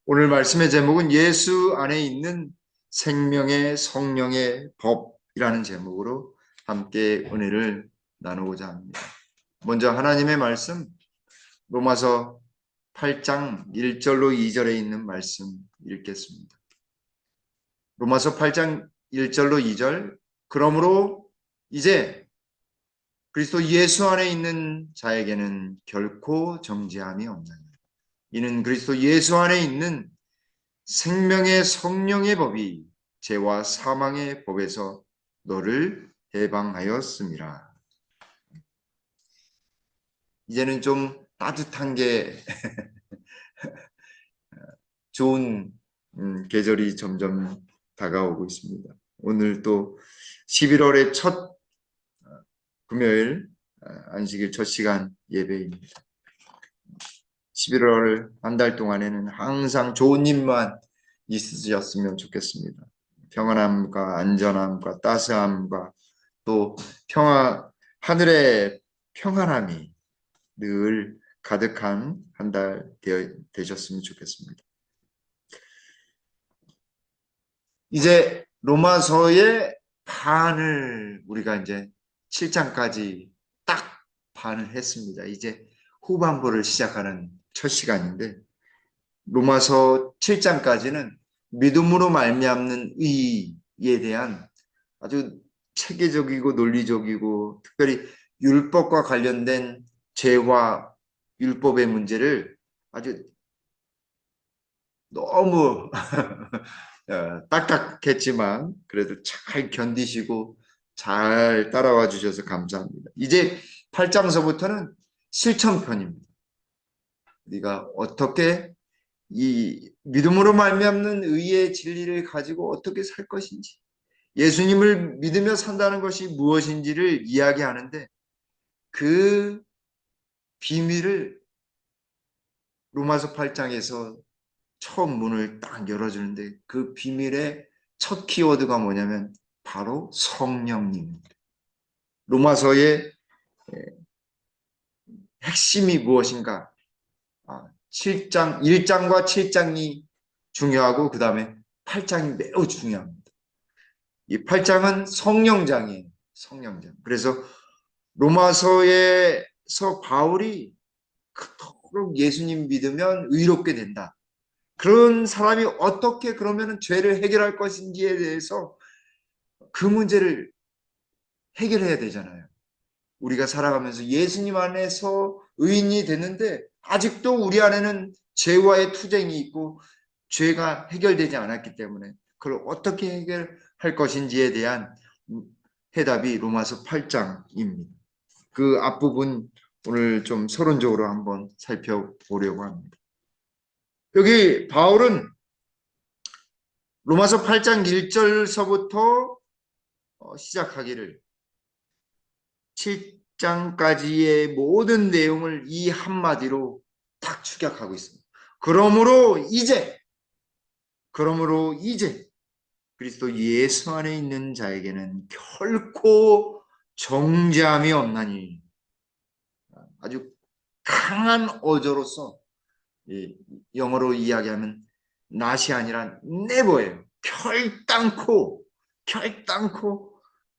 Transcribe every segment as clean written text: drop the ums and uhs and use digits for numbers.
오늘 말씀의 제목은 예수 안에 있는 생명의 성령의 법이라는 제목으로 함께 은혜를 나누고자 합니다. 먼저 하나님의 말씀 로마서 8장 1절로 2절에 있는 말씀 읽겠습니다. 로마서 8장 1절로 2절. 그러므로 이제 그리스도 예수 안에 있는 자에게는 결코 정죄함이 없나니 이는 그리스도 예수 안에 있는 생명의 성령의 법이 죄와 사망의 법에서 너를 해방하였음이라. 이제는 좀 따뜻한 게 좋은 계절이 점점 다가오고 있습니다. 오늘 또 11월의 첫 금요일 안식일 첫 시간 예배입니다. 11월 한 달 동안에는 항상 좋은 일만 있으셨으면 좋겠습니다. 평안함과 안전함과 따스함과 또 하늘의 평안함이 늘 가득한 한 달 되셨으면 좋겠습니다. 이제 로마서의 반을 우리가 이제 7장까지 딱 반을 했습니다. 이제 후반부를 시작하는 첫 시간인데 로마서 7장까지는 믿음으로 말미암는 의에 대한 아주 체계적이고 논리적이고 특별히 율법과 관련된 죄와 율법의 문제를 아주 너무 딱딱했지만 그래도 잘 견디시고 잘 따라와 주셔서 감사합니다. 이제 8장서부터는 실천편입니다. 우리가 어떻게 이 믿음으로 말미암는 의의 진리를 가지고 어떻게 살 것인지, 예수님을 믿으며 산다는 것이 무엇인지를 이야기하는데 그 비밀을 로마서 8장에서 처음 문을 딱 열어주는데 그 비밀의 첫 키워드가 뭐냐면 바로 성령님입니다. 로마서의 핵심이 무엇인가? 7장, 1장과 7장이 중요하고 그 다음에 8장이 매우 중요합니다. 이 8장은 성령장이에요. 성령장. 그래서 로마서에서 바울이 그토록 예수님 믿으면 의롭게 된다. 그런 사람이 어떻게 그러면 죄를 해결할 것인지에 대해서 그 문제를 해결해야 되잖아요. 우리가 살아가면서 예수님 안에서 의인이 됐는데 아직도 우리 안에는 죄와의 투쟁이 있고 죄가 해결되지 않았기 때문에 그걸 어떻게 해결할 것인지에 대한 해답이 로마서 8장입니다. 그 앞부분 오늘 좀 서론적으로 한번 살펴보려고 합니다. 여기 바울은 로마서 8장 1절서부터 시작하기를 7장까지의 모든 내용을 이 한마디로 딱 축약하고 있습니다. 그러므로 이제 그리스도 예수 안에 있는 자에게는 결코 정죄함이 없나니 아주 강한 어조로서 영어로 이야기하면 not이 아니라 never예요. 결단코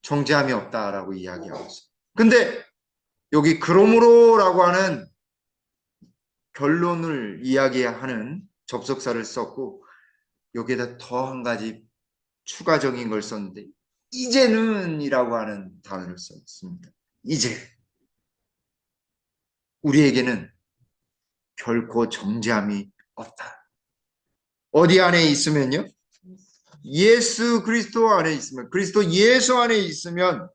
정죄함이 없다라고 이야기하고 있어요. 근데 여기 그러므로라고 하는 결론을 이야기하는 접속사를 썼고 여기에다 더 한 가지 추가적인 걸 썼는데 이제는이라고 하는 단어를 썼습니다. 이제 우리에게는 결코 정죄함이 없다. 어디 안에 있으면요? 예수 그리스도 안에 있으면 그리스도 예수 안에 있으면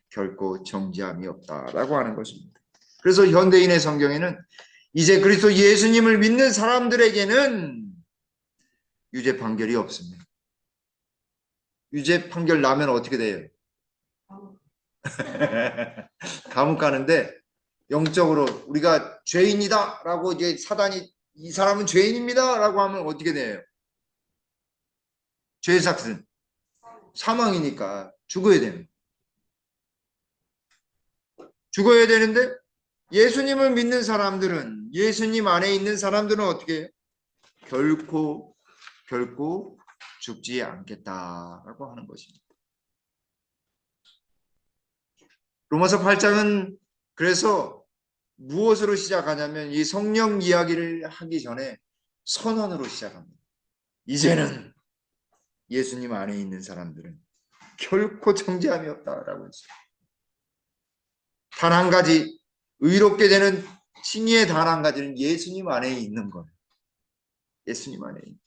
결코 정죄함이 없다라고 하는 것입니다. 그래서 현대인의 성경에는 이제 그리스도 예수님을 믿는 사람들에게는 유죄 판결이 없습니다. 유죄 판결 나면 어떻게 돼요? 감옥 가는데 영적으로 우리가 죄인이다 라고 이제 사단이 이 사람은 죄인입니다 라고 하면 어떻게 돼요? 죄의 삭은 사망이니까 죽어야 됩니다. 죽어야 되는데 예수님을 믿는 사람들은 예수님 안에 있는 사람들은 어떻게 해요? 결코 죽지 않겠다라고 하는 것입니다. 로마서 8장은 그래서 무엇으로 시작하냐면 이 성령 이야기를 하기 전에 선언으로 시작합니다. 이제는 예수님 안에 있는 사람들은 결코 정죄함이 없다라고 했어요. 단 한 가지 의롭게 되는 칭의의 단 한 가지는 예수님 안에 있는 거예요. 예수님 안에 있는.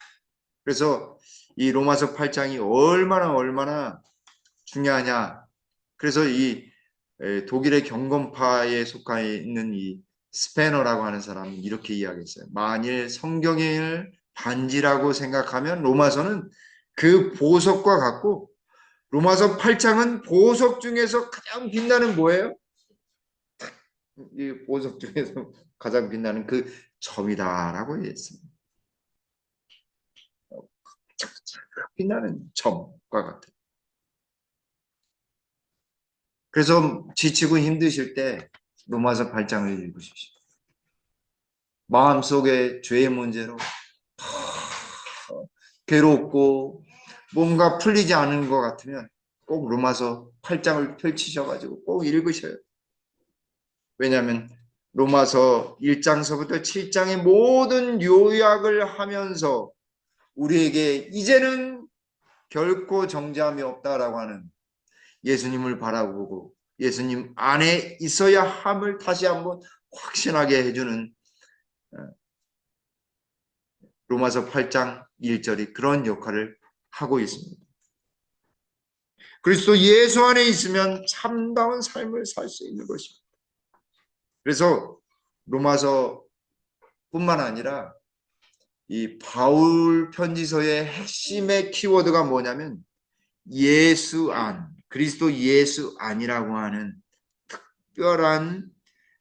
그래서 이 로마서 8장이 얼마나 중요하냐. 그래서 이 독일의 경건파에 속해 있는 이 스페너라고 하는 사람은 이렇게 이야기했어요. 만일 성경을 반지라고 생각하면 로마서는 그 보석과 같고 로마서 8장은 보석 중에서 가장 빛나는 뭐예요? 이 보석 중에서 가장 빛나는 그 점이다라고 했습니다. 빛나는 점과 같아요. 그래서 지치고 힘드실 때 로마서 8장을 읽으십시오. 마음속에 죄의 문제로 괴롭고 뭔가 풀리지 않은 것 같으면 꼭 로마서 8장을 펼치셔가지고 꼭 읽으셔요. 왜냐하면 로마서 1장서부터 7장의 모든 요약을 하면서 우리에게 이제는 결코 정죄함이 없다라고 하는 예수님을 바라보고 예수님 안에 있어야 함을 다시 한번 확신하게 해주는 로마서 8장 1절이 그런 역할을 하고 있습니다. 그리스도 예수 안에 있으면 참다운 삶을 살 수 있는 것입니다. 그래서 로마서 뿐만 아니라 이 바울 편지서의 핵심의 키워드가 뭐냐면 예수 안, 그리스도 예수 안이라고 하는 특별한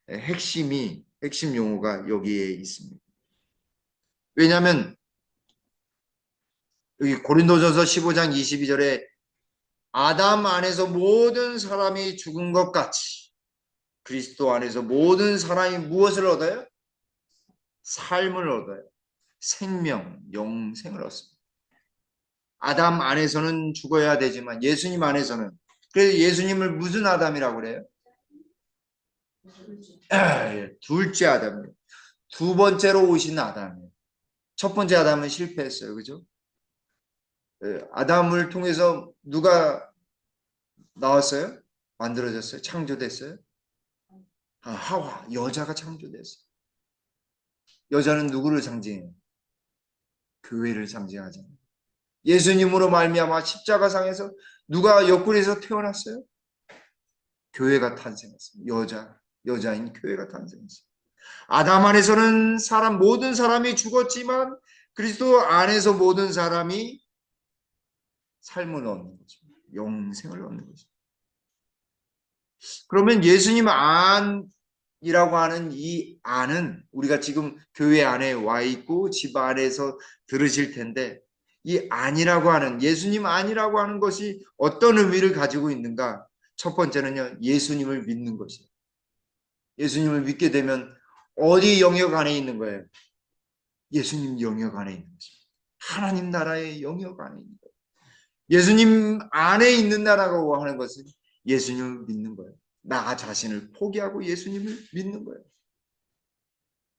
핵심 용어가 여기에 있습니다. 왜냐하면 여기 고린도전서 15장 22절에 아담 안에서 모든 사람이 죽은 것 같이 그리스도 안에서 모든 사람이 무엇을 얻어요? 삶을 얻어요. 생명, 영생을 얻습니다. 아담 안에서는 죽어야 되지만 예수님 안에서는, 그래서 예수님을 무슨 아담이라고 그래요? 둘째 아담이에요. 두 번째로 오신 아담이에요. 첫 번째 아담은 실패했어요. 그죠? 아담을 통해서 누가 나왔어요? 만들어졌어요? 창조됐어요? 하와, 여자가 창조됐어요. 여자는 누구를 상징해요? 교회를 상징하잖아요. 예수님으로 말미암아 십자가상에서 누가 옆구리에서 태어났어요? 교회가 탄생했어요. 여자인 교회가 탄생했어요. 아담 안에서는 모든 사람이 죽었지만 그리스도 안에서 모든 사람이 삶을 얻는 거죠. 영생을 얻는 거죠. 그러면 예수님 안이라고 하는 이 안은 우리가 지금 교회 안에 와 있고 집 안에서 들으실 텐데 이 안이라고 하는 예수님 안이라고 하는 것이 어떤 의미를 가지고 있는가? 첫 번째는요, 예수님을 믿는 것이에요. 예수님을 믿게 되면 어디 영역 안에 있는 거예요? 예수님 영역 안에 있는 것입니다. 하나님 나라의 영역 안에 있는 거예요. 예수님 안에 있는 나라고 하는 것은 예수님을 믿는 거예요. 나 자신을 포기하고 예수님을 믿는 거예요.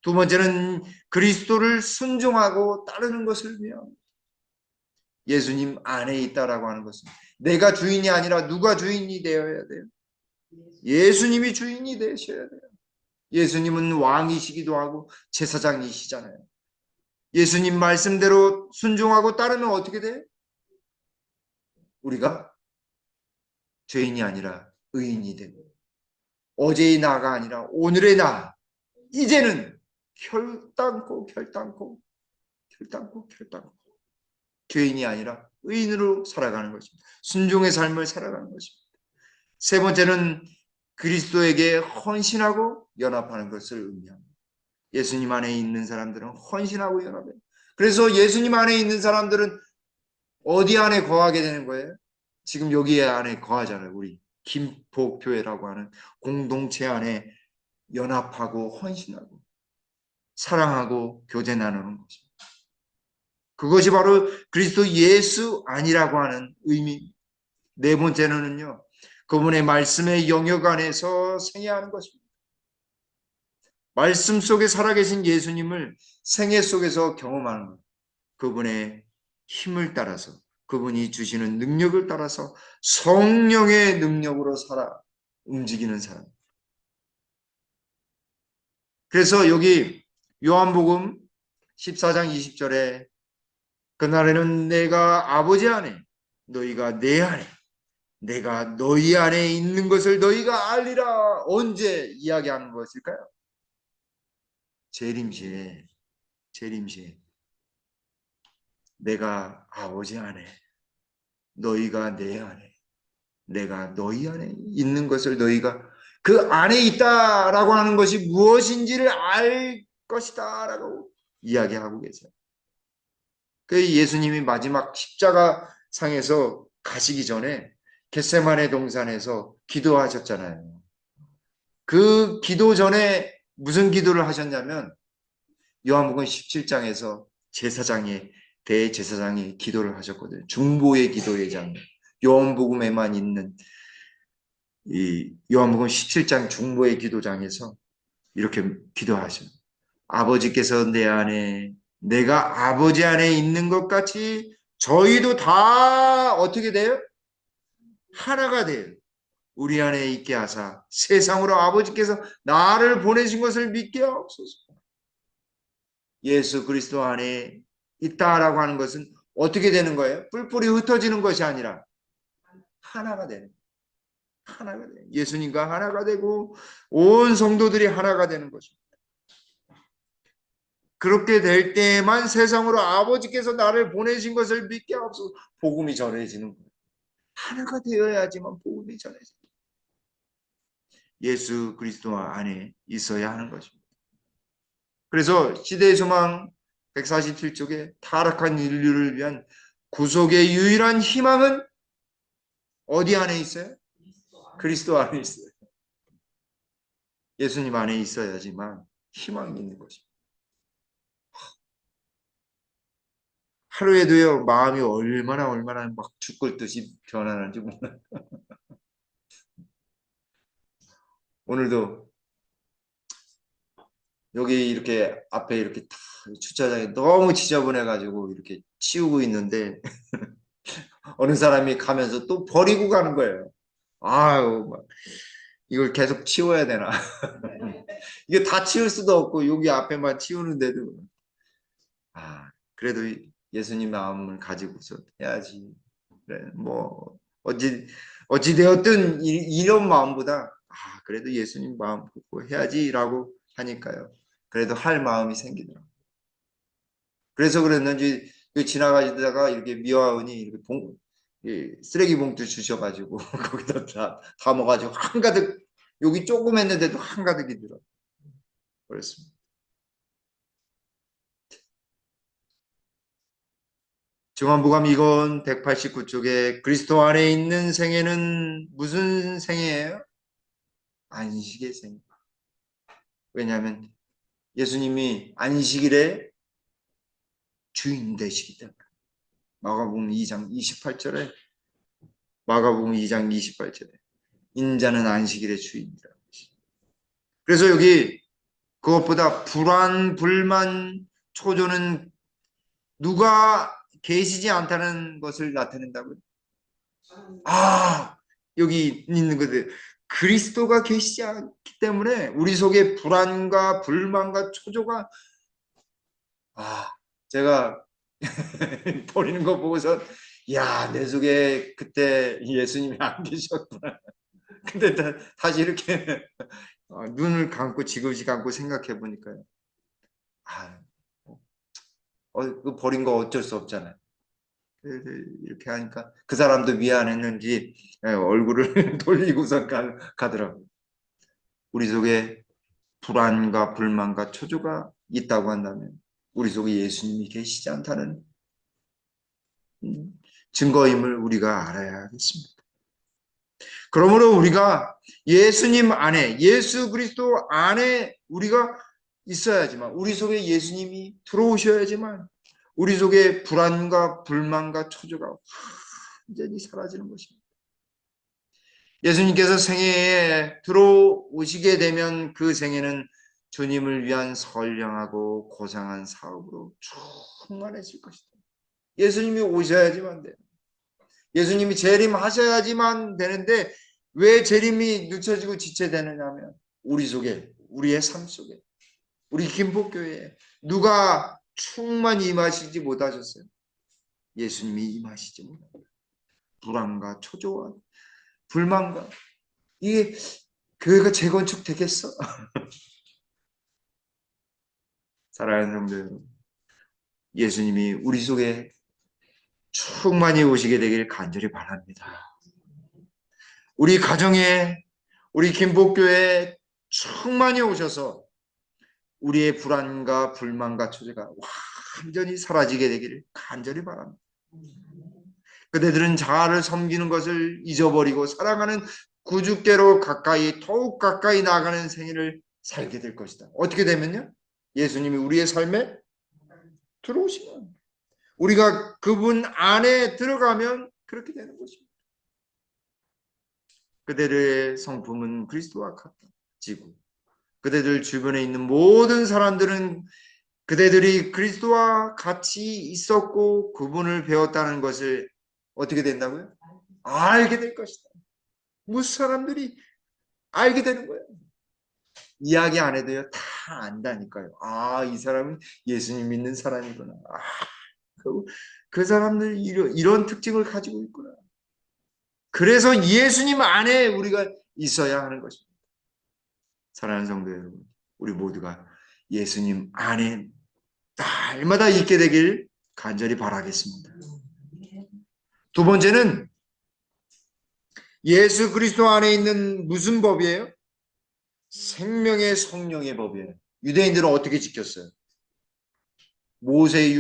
두 번째는 그리스도를 순종하고 따르는 것을 위함. 예수님 안에 있다라고 하는 것은 내가 주인이 아니라 누가 주인이 되어야 돼요? 예수님이 주인이 되셔야 돼요. 예수님은 왕이시기도 하고 제사장이시잖아요. 예수님 말씀대로 순종하고 따르면 어떻게 돼요? 우리가 죄인이 아니라 의인이 되고 어제의 나가 아니라 오늘의 나, 이제는 결단코 죄인이 아니라 의인으로 살아가는 것입니다. 순종의 삶을 살아가는 것입니다. 세 번째는 그리스도에게 헌신하고 연합하는 것을 의미합니다. 예수님 안에 있는 사람들은 헌신하고 연합해요. 그래서 예수님 안에 있는 사람들은 어디 안에 거하게 되는 거예요? 지금 여기 안에 거하잖아요. 우리 김포교회라고 하는 공동체 안에 연합하고 헌신하고 사랑하고 교제 나누는 것입니다. 그것이 바로 그리스도 예수 아니라고 하는 의미. 네 번째는요, 그분의 말씀의 영역 안에서 생애하는 것입니다. 말씀 속에 살아계신 예수님을 생애 속에서 경험하는 것. 그분의 힘을 따라서, 그분이 주시는 능력을 따라서 성령의 능력으로 살아 움직이는 사람. 그래서 여기 요한복음 14장 20절에 그날에는 내가 아버지 안에, 너희가 내 안에, 내가 너희 안에 있는 것을 너희가 알리라. 언제 이야기하는 것일까요? 재림시에, 재림시에. 내가 아버지 안에, 너희가 내 안에, 내가 너희 안에 있는 것을 너희가 그 안에 있다라고 하는 것이 무엇인지를 알 것이다라고 이야기하고 계세요. 그 예수님이 마지막 십자가 상에서 가시기 전에 겟세마네 동산에서 기도하셨잖아요. 그 기도 전에 무슨 기도를 하셨냐면 요한복음 17장에서 제사장의 대제사장이 기도를 하셨거든요. 중보의 기도의 장. 요한복음에만 있는 이 요한복음 17장 중보의 기도장에서 이렇게 기도하셔요. 아버지께서 내 안에, 내가 아버지 안에 있는 것 같이 저희도 다 어떻게 돼요? 하나가 돼요. 우리 안에 있게 하사 세상으로 아버지께서 나를 보내신 것을 믿게 하옵소서. 예수 그리스도 안에 있다라고 하는 것은 어떻게 되는 거예요? 뿔뿔이 흩어지는 것이 아니라 하나가 되는 거예요. 하나가 돼요. 예수님과 하나가 되고 온 성도들이 하나가 되는 것입니다. 그렇게 될 때만 세상으로 아버지께서 나를 보내신 것을 믿게 하옵소서. 복음이 전해지는 거예요. 하나가 되어야지만 복음이 전해져요. 예수 그리스도 안에 있어야 하는 것입니다. 그래서 시대의 소망 147쪽에 타락한 인류를 위한 구속의 유일한 희망은 어디 안에 있어요? 그리스도 안에 있어요. 예수님 안에 있어야지만 희망이 있는 것입니다. 하루에도요, 마음이 얼마나 막 죽을 듯이 변하는지 몰라요. 오늘도 여기 이렇게 앞에 이렇게 다 주차장이 너무 지저분해가지고 이렇게 치우고 있는데 어느 사람이 가면서 또 버리고 가는 거예요. 아유, 막 이걸 계속 치워야 되나? 이게 다 치울 수도 없고 여기 앞에만 치우는데도 그래도 예수님 마음을 가지고서 해야지. 그래, 뭐 어찌 되었든 이런 마음보다 그래도 예수님 마음 보고 해야지라고 하니까요. 그래도 할 마음이 생기더라고요. 그래서 그랬는지 지나가시다가 이렇게 미화원이 이렇게 쓰레기 봉투 주셔가지고 거기다 다 담아가지고 한가득 여기 조금 했는데도 한가득이 들어. 그렇습니다. 증언부감 2권 189쪽에 그리스도 안에 있는 생애는 무슨 생애예요? 안식의 생애. 왜냐하면 예수님이 안식일에 주인 되시기 때문에. 마가복음 2장 28절에 마가복음 2장 28절에 인자는 안식일의 주인이라. 그래서 여기 그것보다 불안, 불만, 초조는 누가 계시지 않다는 것을 나타낸다고요? 여기 있는 것들 그리스도가 계시지 않기 때문에 우리 속에 불안과 불만과 초조가 제가 버리는 거 보고서 내 속에 그때 예수님이 안 계셨구나. 근데 다시 이렇게 눈을 감고 지그시 감고 생각해 보니까요. 그 버린 거 어쩔 수 없잖아요. 이렇게 하니까 그 사람도 미안했는지 얼굴을 돌리고서 가더라고요. 우리 속에 불안과 불만과 초조가 있다고 한다면 우리 속에 예수님이 계시지 않다는 증거임을 우리가 알아야 하겠습니다. 그러므로 우리가 예수님 안에, 예수 그리스도 안에 우리가 있어야지만, 우리 속에 예수님이 들어오셔야지만 우리 속에 불안과 불만과 초조가 완전히 사라지는 것입니다. 예수님께서 생애에 들어오시게 되면 그 생애는 주님을 위한 선량하고 고상한 사업으로 충만해질 것이다. 예수님이 오셔야지만 돼요. 예수님이 재림하셔야지만 되는데 왜 재림이 늦춰지고 지체되느냐면 우리 속에, 우리의 삶 속에, 우리 김포교회에 누가 충만히 임하시지 못하셨어요? 예수님이 임하시지 못합니다. 불안과 초조와 불만과, 이게 교회가 재건축 되겠어? 사랑하는 성도 여러분, 예수님이 우리 속에 충만히 오시게 되길 간절히 바랍니다. 우리 가정에, 우리 김복교회에 충만히 오셔서 우리의 불안과 불만과 초조가 완전히 사라지게 되기를 간절히 바랍니다. 그대들은 자아를 섬기는 것을 잊어버리고 사랑하는 구주께로 가까이, 더욱 가까이 나아가는 생애를 살게 될 것이다. 어떻게 되면요? 예수님이 우리의 삶에 들어오시면, 우리가 그분 안에 들어가면 그렇게 되는 것입니다. 그대들의 성품은 그리스도와 같아지고 그대들 주변에 있는 모든 사람들은 그대들이 그리스도와 같이 있었고 그분을 배웠다는 것을 어떻게 된다고요? 알게 될 것이다. 무슨 사람들이 알게 되는 거예요. 이야기 안 해도요, 다 안다니까요. 아, 이 사람은 예수님 믿는 사람이구나. 아, 그 사람들 이런 특징을 가지고 있구나. 그래서 예수님 안에 우리가 있어야 하는 것입니다. 사랑하는 성도 여러분, 우리 모두가 예수님 안에 날마다 있게 되길 간절히 바라겠습니다. 두 번째는 예수 그리스도 안에 있는 무슨 법이에요? 생명의 성령의 법이에요. 유대인들은 어떻게 지켰어요? 모세의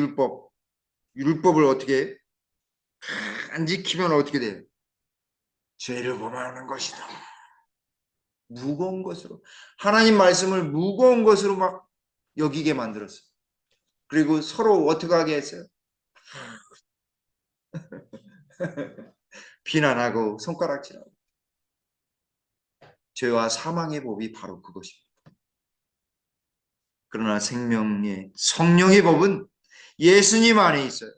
율법을 어떻게 해요? 안 지키면 어떻게 돼요? 죄를 범하는 것이다. 무거운 것으로, 하나님 말씀을 무거운 것으로 막 여기게 만들었어요. 그리고 서로 어떻게 하게 했어요? 비난하고 손가락질하고. 죄와 사망의 법이 바로 그것입니다. 그러나 생명의 성령의 법은 예수님 안에 있어요.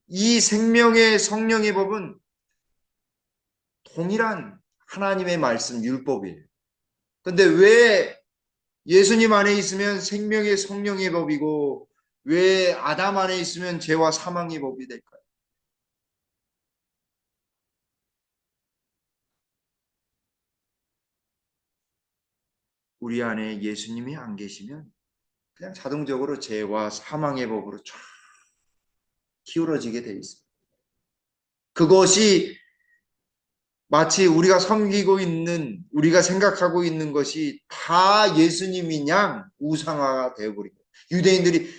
이 생명의 성령의 법은 동일한 하나님의 말씀 율법이에요. 근데 왜 예수님 안에 있으면 생명의 성령의 법이고 왜 아담 안에 있으면 죄와 사망의 법이 될까요? 우리 안에 예수님이 안 계시면 그냥 자동적으로 죄와 사망의 법으로 쫙 기울어지게 돼 있습니다. 그것이 마치 우리가 섬기고 있는, 우리가 생각하고 있는 것이 다 예수님인 양 우상화가 되어버린 거예요. 유대인들이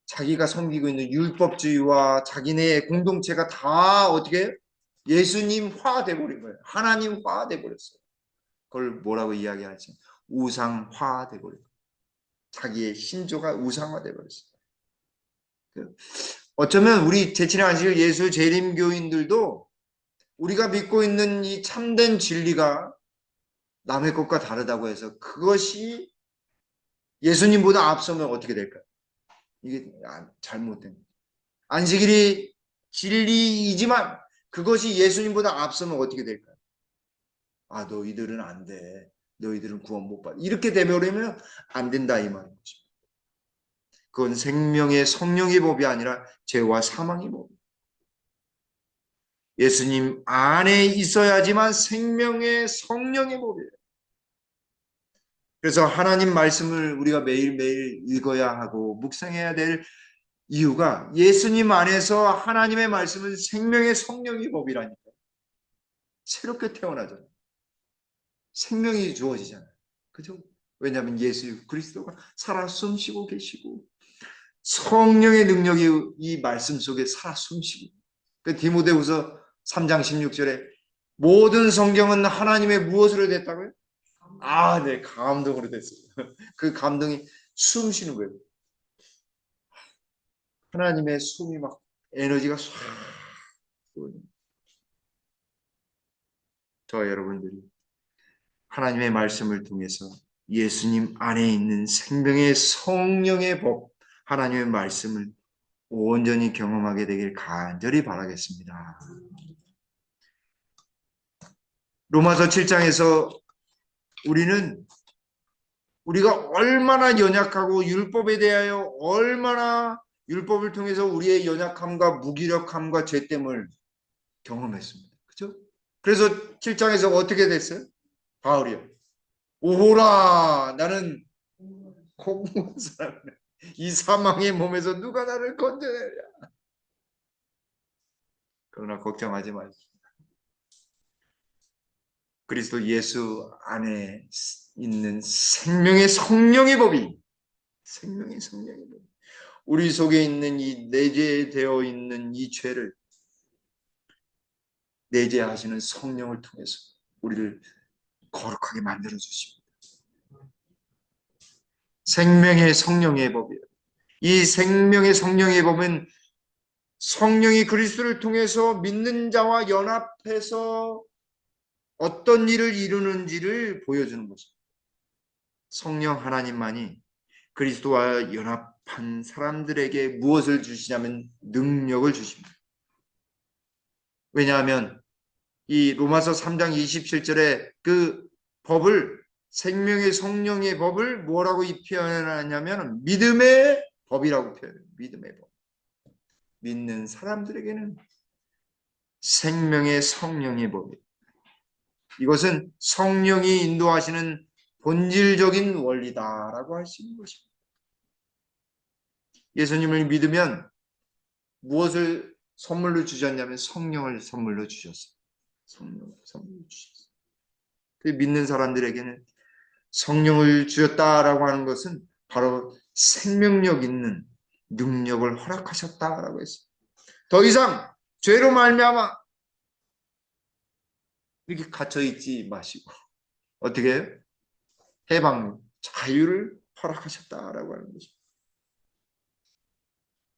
자기가 섬기고 있는 율법주의와 자기네 공동체가 다 어떻게 예수님화 되어버린 거예요. 하나님화 되어버렸어요. 그걸 뭐라고 이야기하지? 우상화 되어버린 거예요. 자기의 신조가 우상화 되어버렸어요. 어쩌면 우리 제7의 안식일 예수 재림교인들도 우리가 믿고 있는 이 참된 진리가 남의 것과 다르다고 해서 그것이 예수님보다 앞서면 어떻게 될까요? 이게 잘못된 거예요. 안식일이 진리이지만 그것이 예수님보다 앞서면 어떻게 될까요? 아, 너희들은 안 돼. 너희들은 구원 못 받아. 이렇게 되버리면 안 된다 이 말인 것입니다. 그건 생명의 성령의 법이 아니라 죄와 사망의 법입니다. 예수님 안에 있어야지만 생명의 성령의 법이에요. 그래서 하나님 말씀을 우리가 매일매일 읽어야 하고 묵상해야 될 이유가 예수님 안에서 하나님의 말씀은 생명의 성령의 법이라니까요. 새롭게 태어나잖아요. 생명이 주어지잖아요. 그죠? 왜냐하면 예수 그리스도가 살아 숨쉬고 계시고 성령의 능력이 이 말씀 속에 살아 숨쉬고, 그 디모데후서 3장 16절에 모든 성경은 하나님의 무엇으로 됐다고요? 네, 감동으로 됐어요. 그 감동이 숨 쉬는 거예요. 하나님의 숨이 막 에너지가 싹. 저 여러분들이 하나님의 말씀을 통해서 예수님 안에 있는 생명의 성령의 법, 하나님의 말씀을 온전히 경험하게 되길 간절히 바라겠습니다. 로마서 7장에서 우리가 얼마나 연약하고 율법에 대하여 얼마나 율법을 통해서 우리의 연약함과 무기력함과 죄됨을 경험했습니다. 그죠? 그래서 7장에서 어떻게 됐어요? 바울이요. 오호라, 나는 공무원 사람이네. 이 사망의 몸에서 누가 나를 건져내랴. 그러나 걱정하지 마십시오. 그리스도 예수 안에 있는 생명의 성령의 법이, 생명의 성령의 법, 우리 속에 있는 이 내재되어 있는 이 죄를 내재하시는 성령을 통해서 우리를 거룩하게 만들어 주십니다. 생명의 성령의 법이에요. 이 생명의 성령의 법은 성령이 그리스도를 통해서 믿는 자와 연합해서 어떤 일을 이루는지를 보여주는 것입니다. 성령 하나님만이 그리스도와 연합한 사람들에게 무엇을 주시냐면 능력을 주십니다. 왜냐하면 이 로마서 3장 27절에 그 법을, 생명의 성령의 법을 뭐라고 표현하냐면 믿음의 법이라고 표현해요. 믿음의 법. 믿는 사람들에게는 생명의 성령의 법이에요. 이것은 성령이 인도하시는 본질적인 원리다라고 할 수 있는 것입니다. 예수님을 믿으면 무엇을 선물로 주셨냐면 성령을 선물로 주셨어요. 성령을 선물로 주셨어요. 그 믿는 사람들에게는 성령을 주셨다라고 하는 것은 바로 생명력 있는 능력을 허락하셨다라고 했어요. 더 이상 죄로 말미암아 이렇게 갇혀 있지 마시고 어떻게 해요? 해방, 자유를 허락하셨다라고 하는 것입니다.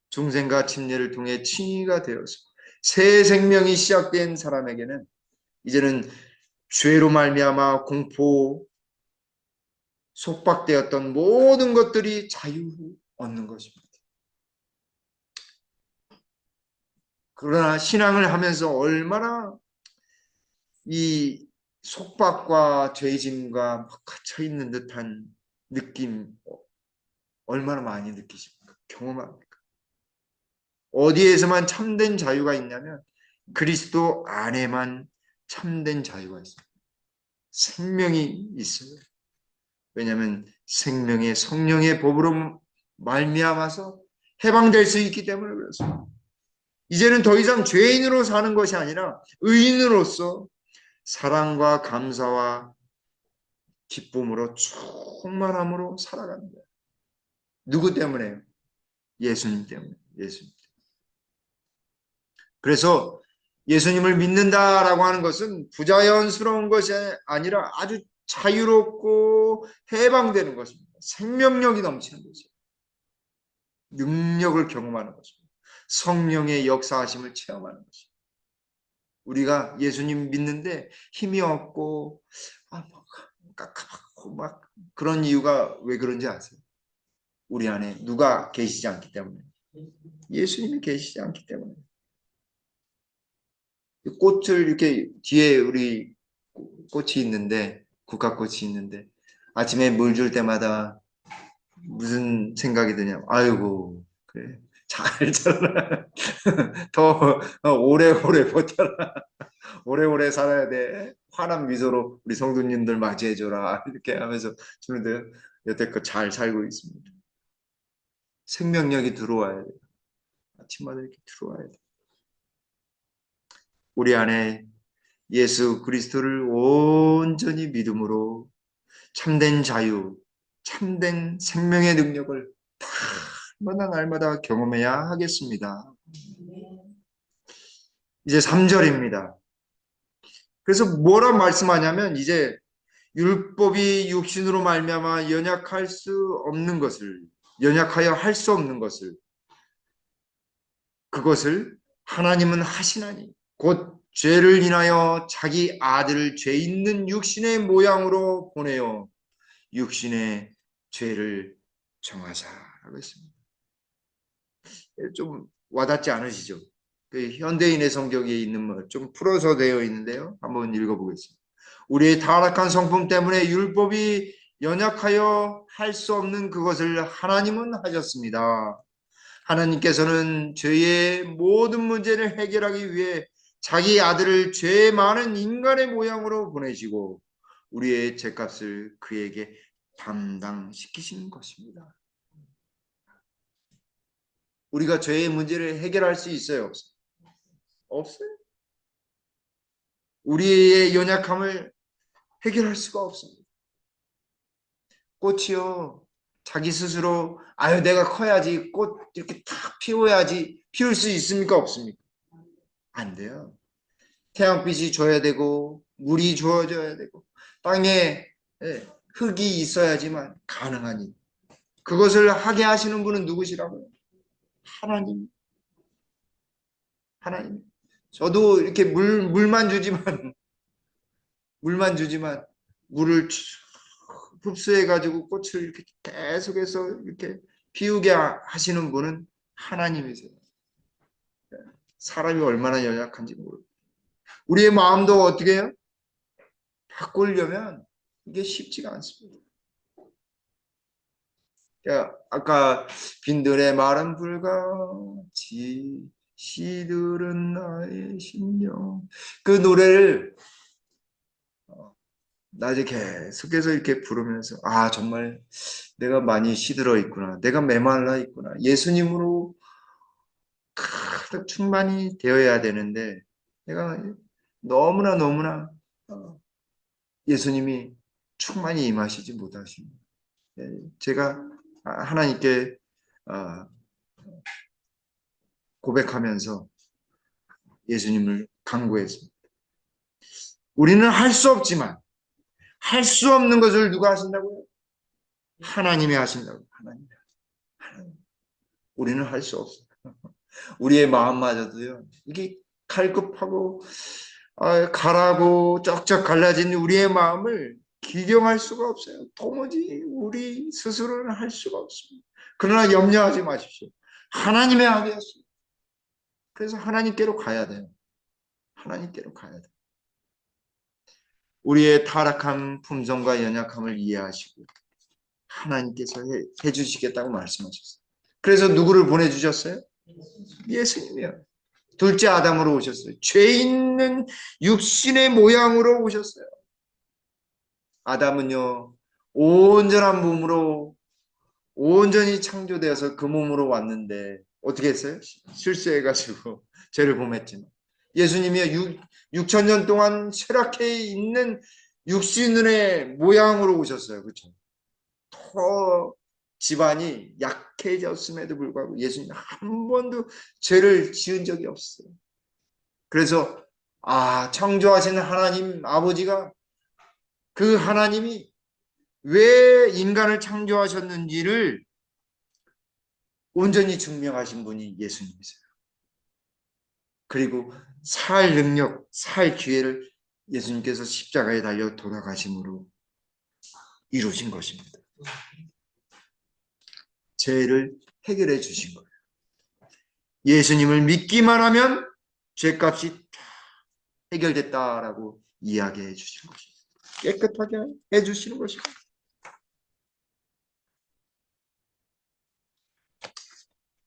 중생과 침례를 통해 칭의가 되어서 새 생명이 시작된 사람에게는 이제는 죄로 말미암아 공포, 속박되었던 모든 것들이 자유를 얻는 것입니다. 그러나 신앙을 하면서 얼마나 이 속박과 죄짐과 갇혀 있는 듯한 느낌 얼마나 많이 느끼십니까? 경험합니까? 어디에서만 참된 자유가 있냐면 그리스도 안에만 참된 자유가 있습니다. 생명이 있어요. 왜냐하면 생명의 성령의 법으로 말미암아서 해방될 수 있기 때문에 그렇습니다. 이제는 더 이상 죄인으로 사는 것이 아니라 의인으로서 사랑과 감사와 기쁨으로 충만함으로 살아갑니다. 누구 때문에요? 예수님 때문에. 예수님. 그래서 예수님을 믿는다라고 하는 것은 부자연스러운 것이 아니라 아주 자유롭고 해방되는 것입니다. 생명력이 넘치는 것이에요. 능력을 경험하는 것입니다. 성령의 역사하심을 체험하는 것입니다. 우리가 예수님 믿는데 힘이 없고 깝깝하고 막 그런 이유가 왜 그런지 아세요? 우리 안에 누가 계시지 않기 때문에. 예수님이 계시지 않기 때문에. 꽃을 이렇게 뒤에 우리 꽃이 있는데 국화꽃이 있는데 아침에 물 줄 때마다 무슨 생각이 드냐? 아이고 그래 잘 자라 더 오래오래 버텨라 오래오래 살아야 돼 환한 미소로 우리 성도님들 맞이해줘라 이렇게 하면서 주는데 여태껏 잘 살고 있습니다. 생명력이 들어와야 돼. 아침마다 이렇게 들어와야 돼. 우리 안에 예수 그리스도를 온전히 믿음으로 참된 자유, 참된 생명의 능력을 날마다 날마다 경험해야 하겠습니다. 이제 3절입니다. 그래서 뭐라 말씀하냐면 이제 율법이 육신으로 말미암아 연약하여 할 수 없는 것을 그것을 하나님은 하시나니 곧 죄를 인하여 자기 아들을 죄 있는 육신의 모양으로 보내어 육신의 죄를 정하사라고 했습니다. 좀 와닿지 않으시죠? 그 현대인의 성경에 있는 말 좀 풀어서 되어 있는데요. 한번 읽어보겠습니다. 우리의 타락한 성품 때문에 율법이 연약하여 할 수 없는 그것을 하나님은 하셨습니다. 하나님께서는 죄의 모든 문제를 해결하기 위해 자기 아들을 죄 많은 인간의 모양으로 보내시고 우리의 죄값을 그에게 담당시키신 것입니다. 우리가 죄의 문제를 해결할 수 있어요? 없어요? 없어요. 우리의 연약함을 해결할 수가 없습니다. 꽃이요. 자기 스스로 아유 내가 커야지 꽃 이렇게 탁 피워야지 피울 수 있습니까? 없습니까? 안 돼요. 태양빛이 줘야 되고 물이 주어져야 되고 땅에 흙이 있어야지만 가능한 일. 그것을 하게 하시는 분은 누구시라고요? 하나님. 하나님. 저도 이렇게 물만 주지만 물만 주지만 물을 흡수해 가지고 꽃을 이렇게 계속해서 이렇게 피우게 하시는 분은 하나님이세요. 사람이 얼마나 연약한지 모르고 우리의 마음도 어떻게 해요? 바꾸려면 이게 쉽지가 않습니다. 아까 빈들의 마른 불같이 시들은 나의 심령 그 노래를 낮에 계속해서 이렇게 부르면서 아 정말 내가 많이 시들어 있구나 내가 메말라 있구나 예수님으로 가득 충만이 되어야 되는데 내가 너무나 예수님이 충만히 임하시지 못하십니다. 제가 하나님께 고백하면서 예수님을 간구했습니다. 우리는 할 수 없지만 할 수 없는 것을 누가 하신다고요? 하나님이 하신다고요. 하나님. 우리는 할 수 없어요. 우리의 마음마저도요. 이게 갈급하고 가라고 쩍쩍 갈라진 우리의 마음을 기경할 수가 없어요. 도무지 우리 스스로는 할 수가 없습니다. 그러나 염려하지 마십시오. 하나님의 아들이었습니다. 그래서 하나님께로 가야 돼요. 하나님께로 가야 돼요. 우리의 타락한 품성과 연약함을 이해하시고 하나님께서 해주시겠다고 말씀하셨어요. 그래서 누구를 보내주셨어요? 예수님이요. 둘째 아담으로 오셨어요. 죄 있는 육신의 모양으로 오셨어요. 아담은요, 온전한 몸으로 온전히 창조되어서 그 몸으로 왔는데 어떻게 했어요? 실수해가지고 죄를 범했지만 예수님이 6,000년 동안 쇠락해 있는 육신의 모양으로 오셨어요. 그렇죠? 더 집안이 약해졌음에도 불구하고 예수님 한 번도 죄를 지은 적이 없어요. 그래서 창조하시는 하나님 아버지가 그 하나님이 왜 인간을 창조하셨는지를 온전히 증명하신 분이 예수님이세요. 그리고 살 능력, 살 기회를 예수님께서 십자가에 달려 돌아가심으로 이루신 것입니다. 죄를 해결해 주신 거예요. 예수님을 믿기만 하면 죄값이 해결됐다라고 이야기해 주시는 것입니다. 깨끗하게 해주시는 것입니다.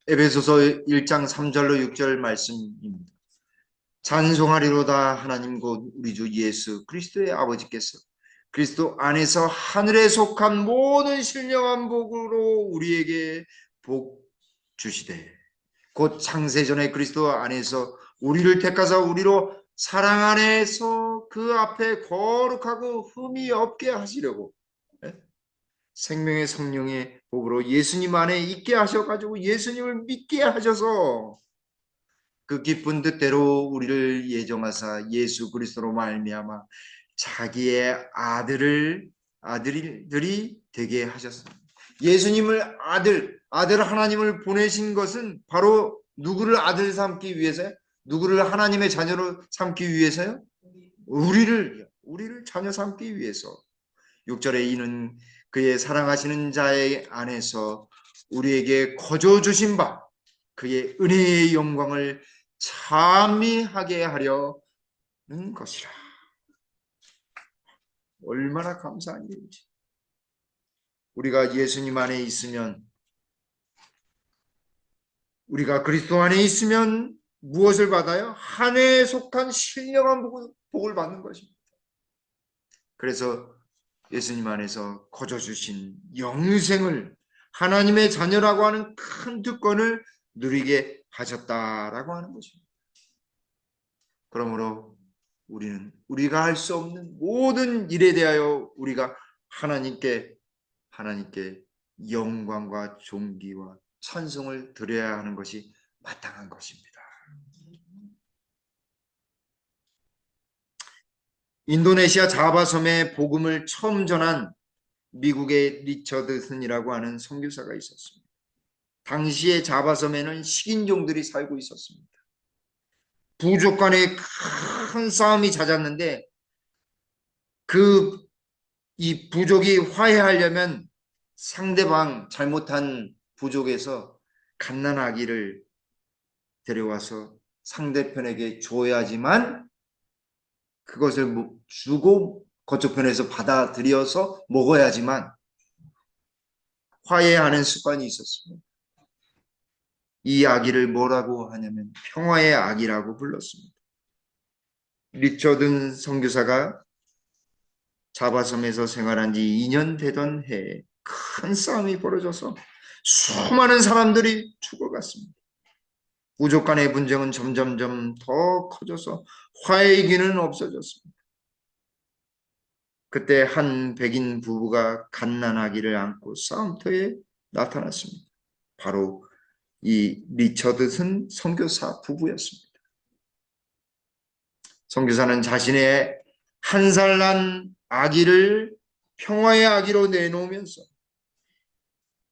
에베소서 1장 3절로 6절 말씀입니다. 찬송하리로다 하나님 곧 우리 주 예수 그리스도의 아버지께서 그리스도 안에서 하늘에 속한 모든 신령한 복으로 우리에게 복 주시되 곧 창세전에 그리스도 안에서 우리를 택하사 우리로 사랑 안에서 그 앞에 거룩하고 흠이 없게 하시려고 생명의 성령의 복으로 예수님 안에 있게 하셔가지고 예수님을 믿게 하셔서 그 기쁜 뜻대로 우리를 예정하사 예수 그리스도로 말미암아 자기의 아들들이 되게 하셨습니다. 예수님을 아들 하나님을 보내신 것은 바로 누구를 아들 삼기 위해서요? 누구를 하나님의 자녀로 삼기 위해서요? 우리를 자녀 삼기 위해서. 6절에 이는 그의 사랑하시는 자의 안에서 우리에게 거저 주신 바 그의 은혜의 영광을 찬미하게 하려는 것이라. 얼마나 감사한 일인지. 우리가 예수님 안에 있으면, 우리가 그리스도 안에 있으면 무엇을 받아요? 한 해에 속한 신령한 복을 받는 것입니다. 그래서 예수님 안에서 거저 주신 영생을, 하나님의 자녀라고 하는 큰 특권을 누리게 하셨다라고 하는 것입니다. 그러므로 우리는 우리가 할 수 없는 모든 일에 대하여 우리가 하나님께 영광과 존귀와 찬송을 드려야 하는 것이 마땅한 것입니다. 인도네시아 자바섬에 복음을 처음 전한 미국의 리처드슨이라고 하는 선교사가 있었습니다. 당시에 자바섬에는 식인종들이 살고 있었습니다. 부족 간에 큰 싸움이 잦았는데 이 부족이 화해하려면 상대방 잘못한 부족에서 갓난아기를 데려와서 상대편에게 줘야지만 그것을 주고 그쪽 편에서 받아들여서 먹어야지만 화해하는 습관이 있었습니다. 이 아기를 뭐라고 하냐면 평화의 아기라고 불렀습니다. 리처든 선교사가 자바섬에서 생활한 지 2년 되던 해에 큰 싸움이 벌어져서 수많은 사람들이 죽어갔습니다. 부족 간의 분쟁은 점점점 더 커져서 화해의 기는 없어졌습니다. 그때 한 백인 부부가 갓난아기를 안고 싸움터에 나타났습니다. 바로 이 리처드슨 선교사 부부였습니다. 선교사는 자신의 한 살 난 아기를 평화의 아기로 내놓으면서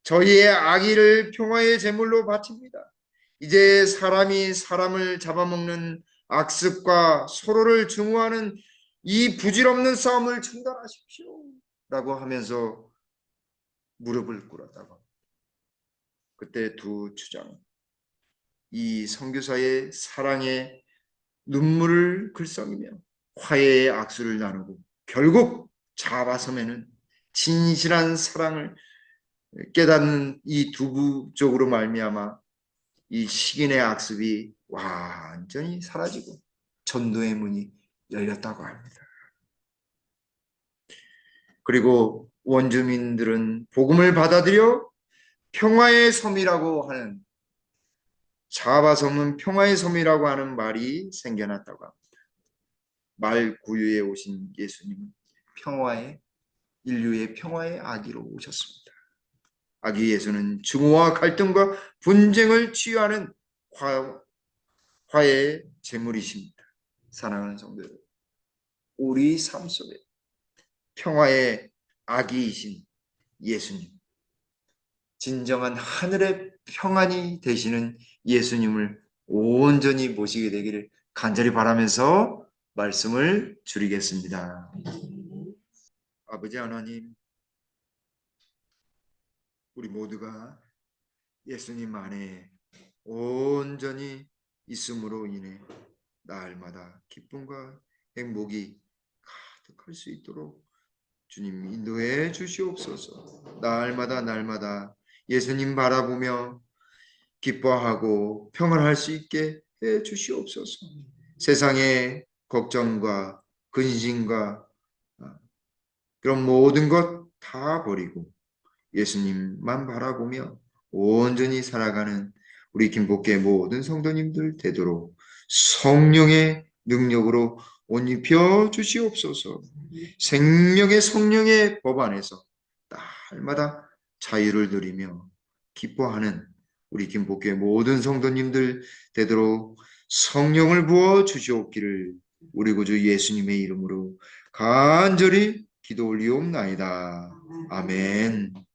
저희의 아기를 평화의 제물로 바칩니다. 이제 사람이 사람을 잡아먹는 악습과 서로를 증오하는 이 부질없는 싸움을 중단하십시오 라고 하면서 무릎을 꿇었다고. 그때 두 주장, 이 선교사의 사랑의 눈물을 글썽이며 화해의 악수를 나누고 결국 자바섬에는 진실한 사랑을 깨닫는 이 두부 쪽으로 말미암아 이 식인의 악습이 완전히 사라지고 전도의 문이 열렸다고 합니다. 그리고 원주민들은 복음을 받아들여 평화의 섬이라고 하는, 자바섬은 평화의 섬이라고 하는 말이 생겨났다고 합니다. 말 구유에 오신 예수님은 인류의 평화의 아기로 오셨습니다. 아기 예수는 증오와 갈등과 분쟁을 치유하는 화해의 제물이십니다. 사랑하는 성도들, 우리 삶 속에 평화의 아기이신 예수님, 진정한 하늘의 평안이 되시는 예수님을 온전히 모시게 되기를 간절히 바라면서 말씀을 줄이겠습니다. 아버지 하나님, 우리 모두가 예수님 안에 온전히 있음으로 인해 날마다 기쁨과 행복이 가득할 수 있도록 주님 인도해 주시옵소서. 날마다 예수님 바라보며 기뻐하고 평안할 수 있게 해 주시옵소서. 세상의 걱정과 근심과 그런 모든 것 다 버리고 예수님만 바라보며 온전히 살아가는 우리 김복계 모든 성도님들 되도록 성령의 능력으로 옷 입혀 주시옵소서. 생명의 성령의 법 안에서 날마다 자유를 누리며 기뻐하는 우리 김복계 모든 성도님들 되도록 성령을 부어 주시옵기를 우리 구주 예수님의 이름으로 간절히 기도 올리옵나이다. 아멘.